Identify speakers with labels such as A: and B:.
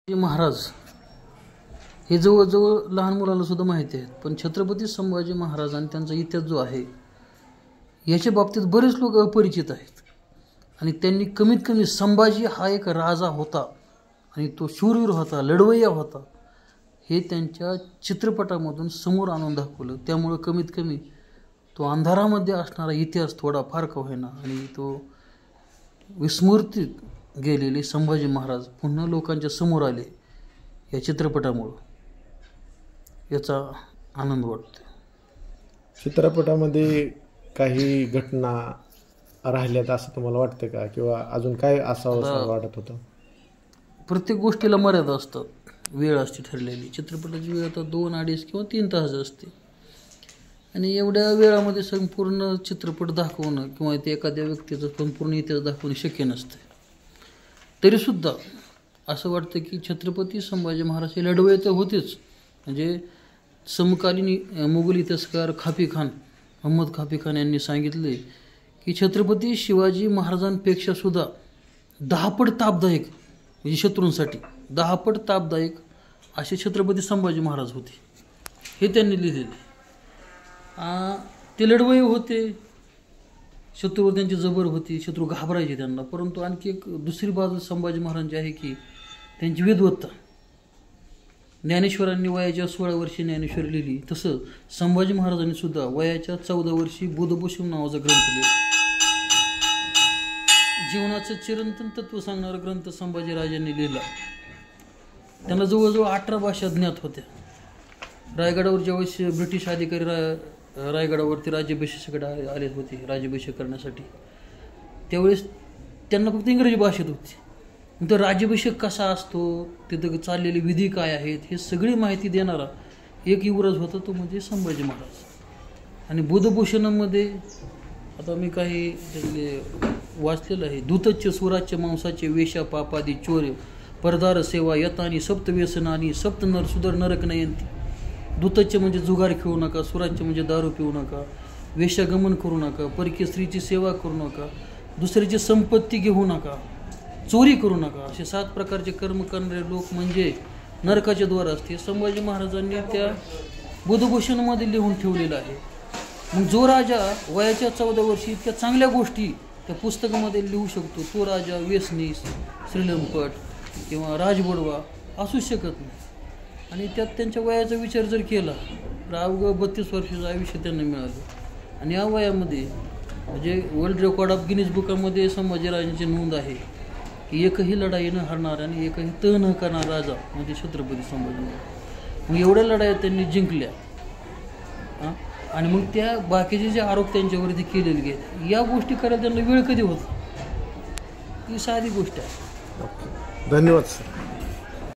A: महाराज हे जवळजवळ लहान मुलांना सुद्धा माहिती आहे, पण छत्रपती संभाजी महाराज आणि त्यांचा इतिहास जो आहे याच्या बाबतीत बरेच लोक अपरिचित आहेत. आणि त्यांनी कमीत कमी संभाजी हा एक राजा होता आणि तो शूरवीर होता, लढवय्या होता, हे त्यांच्या चित्रपटामधून समोर आणून दाखवलं. त्यामुळे कमीत कमी तो अंधारामध्ये असणारा इतिहास थोडाफार का होईना आणि तो विस्मृतीत गेलेले संभाजी महाराज पुन्हा लोकांच्या समोर आले या चित्रपटामुळं. याचा आनंद वाटतो.
B: चित्रपटामध्ये काही घटना राहिल्यात असं तुम्हाला वाटतं का, किंवा अजून काय असावं असं वाटत होतं?
A: प्रत्येक गोष्टीला मर्यादा असतात, वेळ असते ठरलेली. चित्रपटाची वेळ आता 2, 2.5 किंवा 3 तास असते आणि एवढ्या वेळामध्ये संपूर्ण चित्रपट दाखवणं किंवा ते एखाद्या व्यक्तीचा संपूर्ण इतिहास दाखवणं शक्य नसते. तरीसुद्धा असं वाटतं की छत्रपती संभाजी महाराज हे लढवय्ये तर होतेच. म्हणजे समकालीन मुघल इतिहासकार खाफी खान, अहमद खाफी खान यांनी सांगितले की छत्रपती शिवाजी महाराजांपेक्षा सुद्धा 10 पट तापदायक, म्हणजे शत्रूंसाठी 10 पट तापदायक असे छत्रपती संभाजी महाराज होते, हे त्यांनी लिहिलेले. ते लढवय्ये होते, शत्रूवर त्यांची जबर होती, शत्रू घाबरायचे त्यांना. परंतु आणखी एक दुसरी बाजू संभाजी महाराजांची आहे की त्यांची विद्वत्ता. ज्ञानेश्वरांनी वयाच्या 16 वर्षी ज्ञानेश्वरी लिहिली, तसं संभाजी महाराजांनी सुद्धा वयाच्या 14 वर्षी बुद्धभूषण नावाचा ग्रंथ लिहिला. जीवनाचं चिरंतन तत्व सांगणारा ग्रंथ संभाजीराजांनी लिहिला. त्यांना जवळजवळ 18 भाषा ज्ञात होत्या. रायगडावर ज्यावेळेस ब्रिटिश अधिकारी रायगडावरती राज्याभिषेकाकडे आले होते राज्याभिषेक करण्यासाठी, त्यावेळेस त्यांना फक्त इंग्रजी भाषेत होती. तर राज्याभिषेक कसा असतो, तिथं चाललेले विधी काय आहेत, हे सगळी माहिती देणारा एक युवराज होता, तो म्हणजे संभाजी महाराज. आणि बुधभूषणामध्ये आता मी काही त्यातले वाचलेलं आहे. दूतच्च सुराच्य मांसाचे वेशा पापादी चोर परदार सेवा यतानी सप्त व्यसनानी सप्त नर सुधर नरक नयंती. दूतच्च म्हणजे जुगार खेळू नका, सुराच्य म्हणजे दारू पिऊ नका, वेशागमन करू नका, परकीय स्त्रीची सेवा करू नका, दुसऱ्याची संपत्ती घेऊ नका, चोरी करू नका, असे 7 प्रकारचे कर्म करणारे लोक म्हणजे नरकाचे द्वार असते. संभाजी महाराजांनी त्या बुधभूषणामध्ये लिहून ठेवलेलं आहे. मग जो राजा वयाच्या 14 वर्षी इतक्या चांगल्या गोष्टी त्या पुस्तकामध्ये लिहू शकतो, तो राजा व्यसनी, श्रीलंपट किंवा राजबडवा असू शकत नाही. आणि त्यात त्यांच्या वयाचा विचार जर केला तर अवघं 32 वर्षाचं आयुष्य त्यांना मिळालं. आणि या वयामध्ये म्हणजे वर्ल्ड रेकॉर्ड ऑफ गिनीज बुकामध्ये संभाजीराजांची नोंद आहे की एकही लढाई न हरणार आणि एकही तह न करणारा राजा म्हणजे छत्रपती संभाजी महाराज. मग एवढ्या लढाया त्यांनी जिंकल्या. आणि मग त्या बाकीचे जे आरोप त्यांच्यावरती केलेले गेले, या गोष्टी करायला त्यांना वेळ कधी होता, ही साधी गोष्ट आहे.
B: धन्यवाद सर.